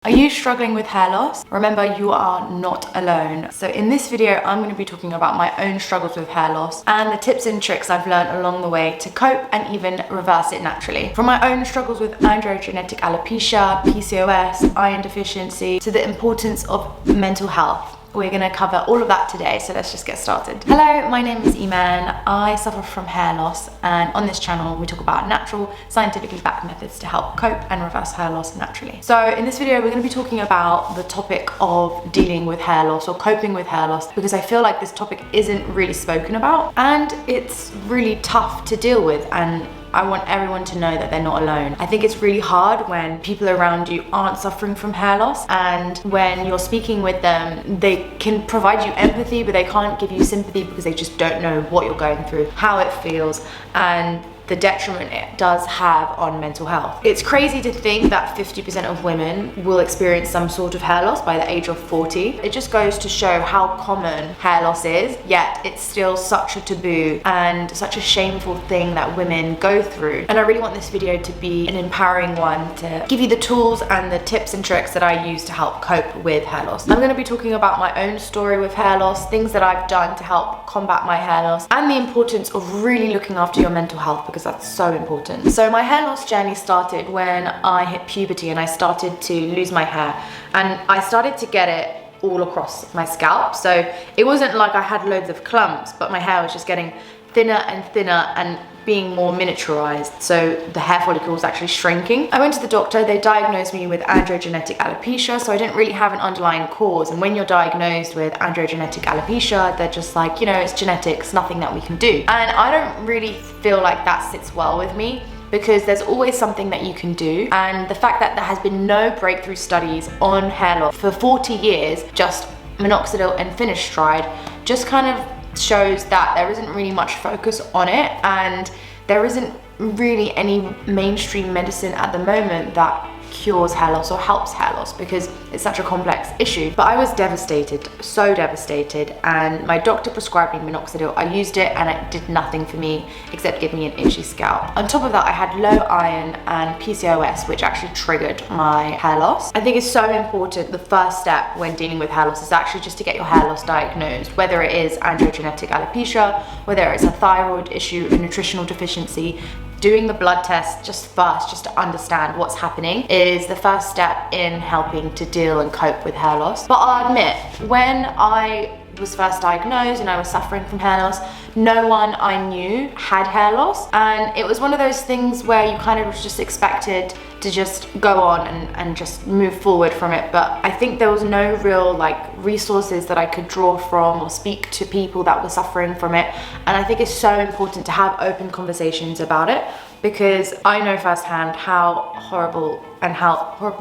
Are you struggling with hair loss? Remember, you are not alone. So in this video, I'm going to be talking about my own struggles with hair loss and the tips and tricks I've learned along the way to cope and even reverse it naturally. From my own struggles with androgenetic alopecia, PCOS, iron deficiency, to the importance of mental health. We're going to cover all of that today, so let's just get started. Hello, my name is Iman. I suffer from hair loss, and on this channel we talk about natural, scientifically backed methods to help cope and reverse hair loss naturally. So in this video we're going to be talking about the topic of dealing with hair loss or coping with hair loss, because I feel like this topic isn't really spoken about and it's really tough to deal with, and I want everyone to know that they're not alone. I think it's really hard when people around you aren't suffering from hair loss, and when you're speaking with them, they can provide you empathy, but they can't give you sympathy because they just don't know what you're going through, how it feels, and the detriment it does have on mental health. It's crazy to think that 50% of women will experience some sort of hair loss by the age of 40. It just goes to show how common hair loss is, yet it's still such a taboo and such a shameful thing that women go through. And I really want this video to be an empowering one to give you the tools and the tips and tricks that I use to help cope with hair loss. I'm going to be talking about my own story with hair loss, things that I've done to help combat my hair loss, and the importance of really looking after your mental health, because that's so important. So my hair loss journey started when I hit puberty and I started to lose my hair, and I started to get it all across my scalp. So it wasn't like I had loads of clumps, but my hair was just getting thinner and thinner and being more miniaturized, so the hair follicle was actually shrinking. I went to the doctor. They diagnosed me with androgenetic alopecia, so I didn't really have an underlying cause. And when you're diagnosed with androgenetic alopecia, they're just like, you know, it's genetics, nothing that we can do. And I don't really feel like that sits well with me, because there's always something that you can do. And the fact that there has been no breakthrough studies on hair loss for 40 years, just minoxidil and finasteride, just kind of shows that there isn't really much focus on it, and there isn't really any mainstream medicine at the moment that cures hair loss or helps hair loss, because it's such a complex issue. But I was devastated, so devastated, and my doctor prescribed me minoxidil. I used it and it did nothing for me except give me an itchy scalp. On top of that, I had low iron and PCOS, which actually triggered my hair loss. I think it's so important, the first step when dealing with hair loss is actually just to get your hair loss diagnosed, whether it is androgenetic alopecia, whether it's a thyroid issue, a nutritional deficiency. Doing the blood test just to understand what's happening is the first step in helping to deal and cope with hair loss. But I'll admit, when I was first diagnosed and I was suffering from hair loss, no one I knew had hair loss, and it was one of those things where you kind of was just expected to just go on and just move forward from it. But I think there was no real resources that I could draw from or speak to people that were suffering from it. And I think it's so important to have open conversations about it, because I know firsthand how horrible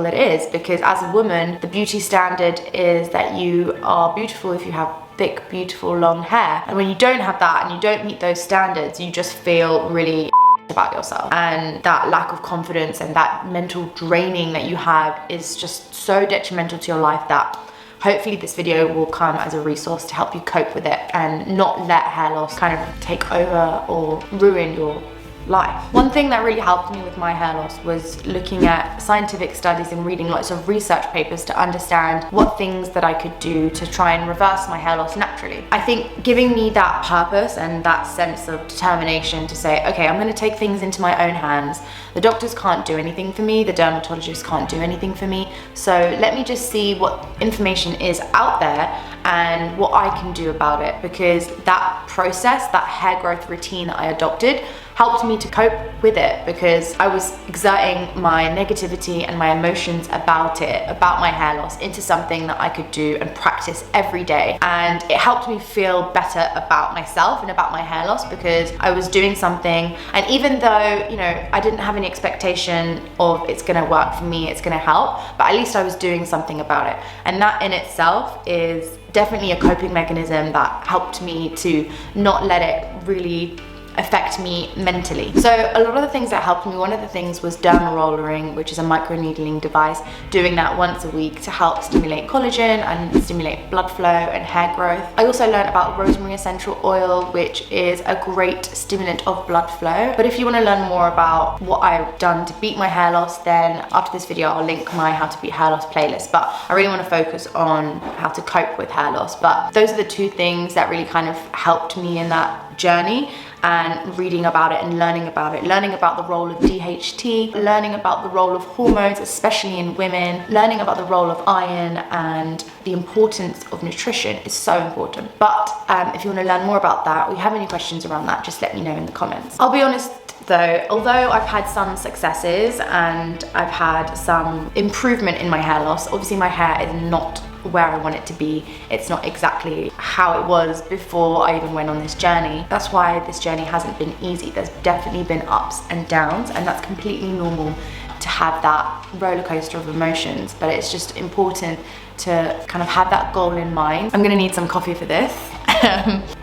it is. Because as a woman, the beauty standard is that you are beautiful if you have thick, beautiful, long hair. And when you don't have that and you don't meet those standards, you just feel really about yourself, and that lack of confidence and that mental draining that you have is just so detrimental to your life that hopefully this video will come as a resource to help you cope with it and not let hair loss kind of take over or ruin your life. One thing that really helped me with my hair loss was looking at scientific studies and reading lots of research papers to understand what things that I could do to try and reverse my hair loss naturally. I think giving me that purpose and that sense of determination to say, okay, I'm going to take things into my own hands. The doctors can't do anything for me, the dermatologist can't do anything for me, so let me just see what information is out there and what I can do about it. Because that process, that hair growth routine that I adopted, helped me to cope with it, because I was exerting my negativity and my emotions about my hair loss, into something that I could do and practice every day. And it helped me feel better about myself and about my hair loss, because I was doing something. And even though, you know, I didn't have any expectation of it's gonna work for me, it's gonna help, but at least I was doing something about it. And that in itself is definitely a coping mechanism that helped me to not let it really affect me mentally. So a lot of the things that helped me, one of the things was derma-rollering, which is a microneedling device, doing that once a week to help stimulate collagen and stimulate blood flow and hair growth. I also learned about rosemary essential oil, which is a great stimulant of blood flow. But if you want to learn more about what I've done to beat my hair loss, then after this video I'll link my how to beat hair loss playlist. But I really want to focus on how to cope with hair loss. But those are the two things that really kind of helped me in that journey, and reading about it and learning about it, learning about the role of DHT, learning about the role of hormones, especially in women, learning about the role of iron and the importance of nutrition is so important. But if you want to learn more about that, or you have any questions around that, just let me know in the comments. I'll be honest though, although I've had some successes and I've had some improvement in my hair loss, obviously my hair is not where I want it to be. It's not exactly how it was before I even went on this journey. That's why this journey hasn't been easy. There's definitely been ups and downs, and that's completely normal to have that roller coaster of emotions, but it's just important to kind of have that goal in mind. I'm gonna need some coffee for this.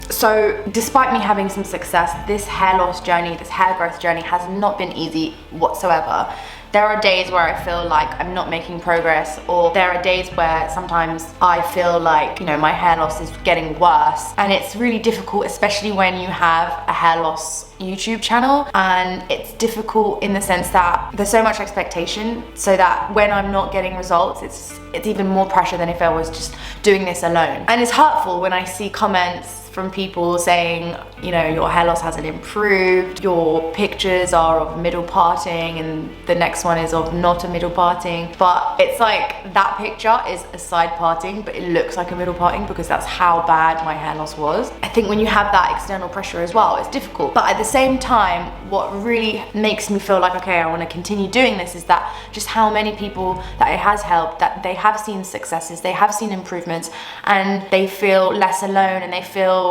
So despite me having some success, this hair loss journey, this hair growth journey has not been easy whatsoever. There are days where I feel like I'm not making progress, or there are days where sometimes I feel like, you know, my hair loss is getting worse. And it's really difficult, especially when you have a hair loss YouTube channel, and it's difficult in the sense that there's so much expectation, so that when I'm not getting results, it's even more pressure than if I was just doing this alone. And it's hurtful when I see comments from people saying, you know, your hair loss hasn't improved, your pictures are of middle parting and the next one is of not a middle parting. But it's like, that picture is a side parting, but it looks like a middle parting because that's how bad my hair loss was. I think when you have that external pressure as well, it's difficult. But at the same time, what really makes me feel like, okay, I want to continue doing this, is that just how many people that it has helped, that they have seen successes, they have seen improvements, and they feel less alone, and they feel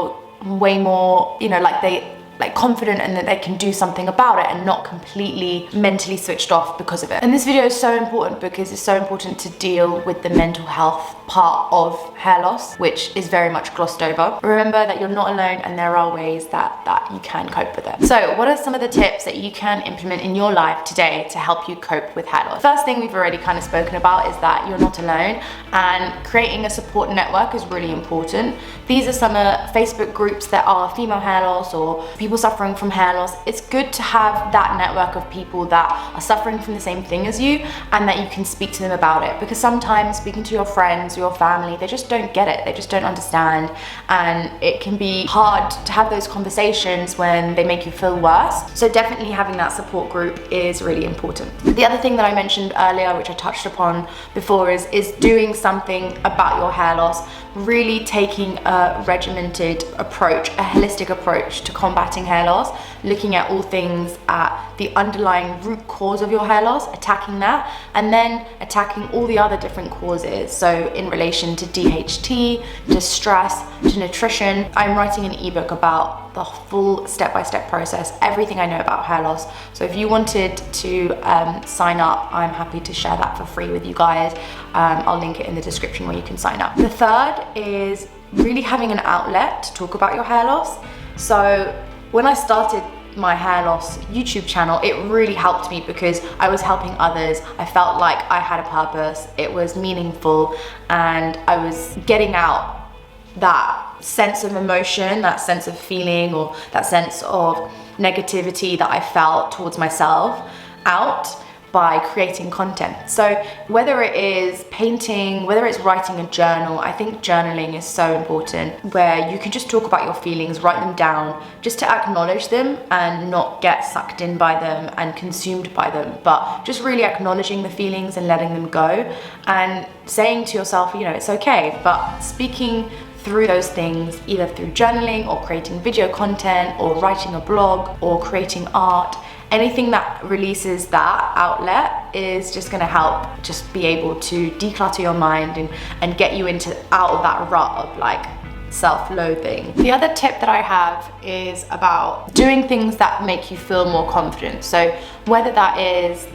way more, you know, like confident, and that they can do something about it and not completely mentally switched off because of it. And this video is so important because it's so important to deal with the mental health part of hair loss, which is very much glossed over. Remember that you're not alone, and there are ways that you can cope with it. So what are some of the tips that you can implement in your life today to help you cope with hair loss? First thing we've already kind of spoken about is that you're not alone, and creating a support network is really important. These are some Facebook groups that are female hair loss or people suffering from hair loss. It's good to have that network of people that are suffering from the same thing as you, and that you can speak to them about it, because sometimes speaking to your friends, your family, they just don't get it, they just don't understand, and it can be hard to have those conversations when they make you feel worse. So definitely having that support group is really important. The other thing that I mentioned earlier, which I touched upon before, is doing something about your hair loss, really taking a regimented approach, a holistic approach to combating hair loss, looking at all things at the underlying root cause of your hair loss, attacking that, and then attacking all the other different causes. So in relation to DHT, to stress, to nutrition. I'm writing an ebook about the full step-by-step process, everything I know about hair loss. So if you wanted to sign up, I'm happy to share that for free with you guys. I'll link it in the description where you can sign up. The third is really having an outlet to talk about your hair loss. So when I started my hair loss YouTube channel, it really helped me because I was helping others. I felt like I had a purpose, it was meaningful, and I was getting out that sense of emotion, that sense of feeling, or that sense of negativity that I felt towards myself out by creating content. So whether it is painting, whether it's writing a journal, I think journaling is so important, where you can just talk about your feelings, write them down, just to acknowledge them and not get sucked in by them and consumed by them, but just really acknowledging the feelings and letting them go, and saying to yourself, you know, it's okay, but speaking through those things, either through journaling or creating video content or writing a blog or creating art. Anything that releases that outlet is just going to help just be able to declutter your mind and get you out of that rut of like self-loathing. The other tip that I have is about doing things that make you feel more confident. So whether that is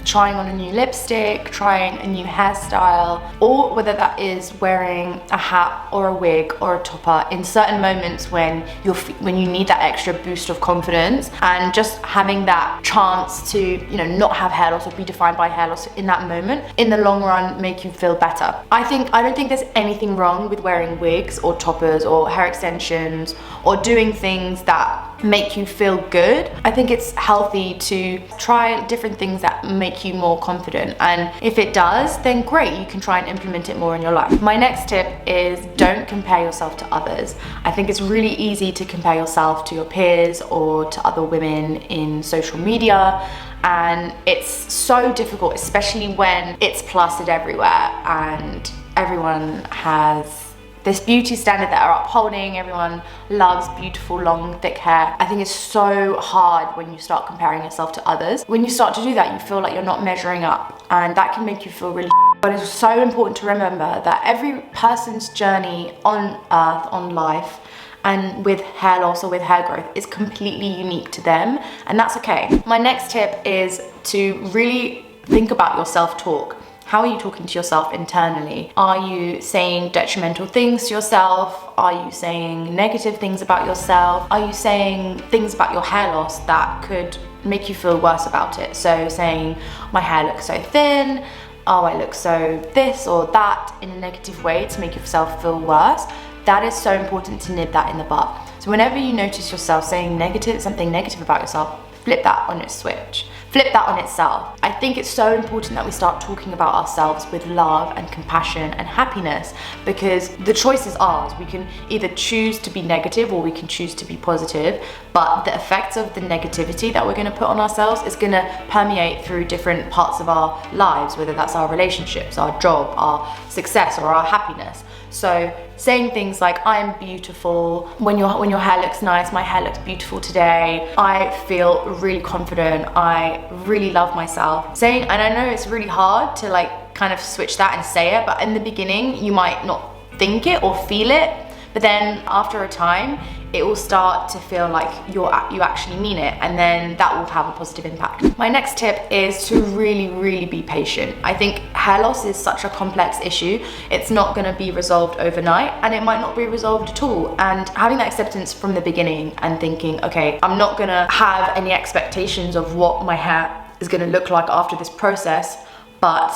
trying on a new lipstick, trying a new hairstyle, or whether that is wearing a hat or a wig or a topper in certain moments when you need that extra boost of confidence, and just having that chance to, you know, not have hair loss or be defined by hair loss in that moment, in the long run make you feel better. I don't think there's anything wrong with wearing wigs or toppers or hair extensions or doing things that make you feel good. I think it's healthy to try different things that make you more confident, and if it does, then great, you can try and implement it more in your life. My next tip is don't compare yourself to others. I think it's really easy to compare yourself to your peers or to other women in social media, and it's so difficult, especially when it's plastered everywhere and everyone has this beauty standard that are upholding. Everyone loves beautiful, long, thick hair. I think it's so hard when you start comparing yourself to others. When you start to do that, you feel like you're not measuring up, and that can make you feel really but it's so important to remember that every person's journey on earth, on life, and with hair loss or with hair growth is completely unique to them, and that's okay. My next tip is to really think about your self-talk. How are you talking to yourself internally? Are you saying detrimental things to yourself? Are you saying negative things about yourself? Are you saying things about your hair loss that could make you feel worse about it? So saying, my hair looks so thin, oh, I look so this or that, in a negative way to make yourself feel worse. That is so important to nib that in the bud. So whenever you notice yourself saying something negative about yourself, flip that on its switch. Flip that on itself. I think it's so important that we start talking about ourselves with love and compassion and happiness, because the choice is ours. We can either choose to be negative or we can choose to be positive, but the effects of the negativity that we're going to put on ourselves is going to permeate through different parts of our lives, whether that's our relationships, our job, our success, or our happiness. So saying things like, I am beautiful, when your hair looks nice, my hair looks beautiful today, I feel really confident, I really love myself. And I know it's really hard to like kind of switch that and say it, but in the beginning you might not think it or feel it, but then after a time it will start to feel like you actually mean it, and then that will have a positive impact. My next tip is to really be patient. I think hair loss is such a complex issue. It's not going to be resolved overnight, and it might not be resolved at all. And having that acceptance from the beginning and thinking, okay, I'm not going to have any expectations of what my hair is going to look like after this process, but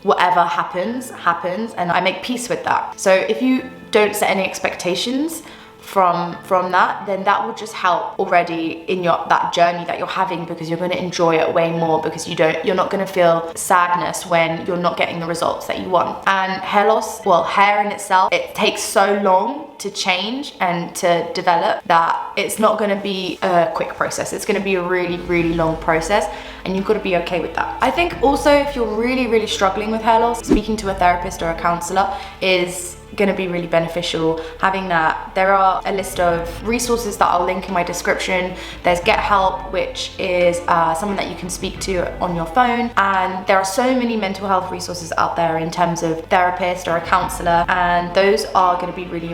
whatever happens, and I make peace with that. So if you don't set any expectations from that, then that will just help already in that journey that you're having, because you're going to enjoy it way more, because you're not going to feel sadness when you're not getting the results that you want. And hair loss, well, hair in itself, it takes so long to change and to develop that it's not going to be a quick process. It's going to be a really long process, and you've got to be okay with that. I think also, if you're really struggling with hair loss, speaking to a therapist or a counselor is going to be really beneficial. Having that, there are a list of resources that I'll link in my description. There's Get Help, which is someone that you can speak to on your phone, and there are so many mental health resources out there in terms of therapist or a counselor, and those are going to be really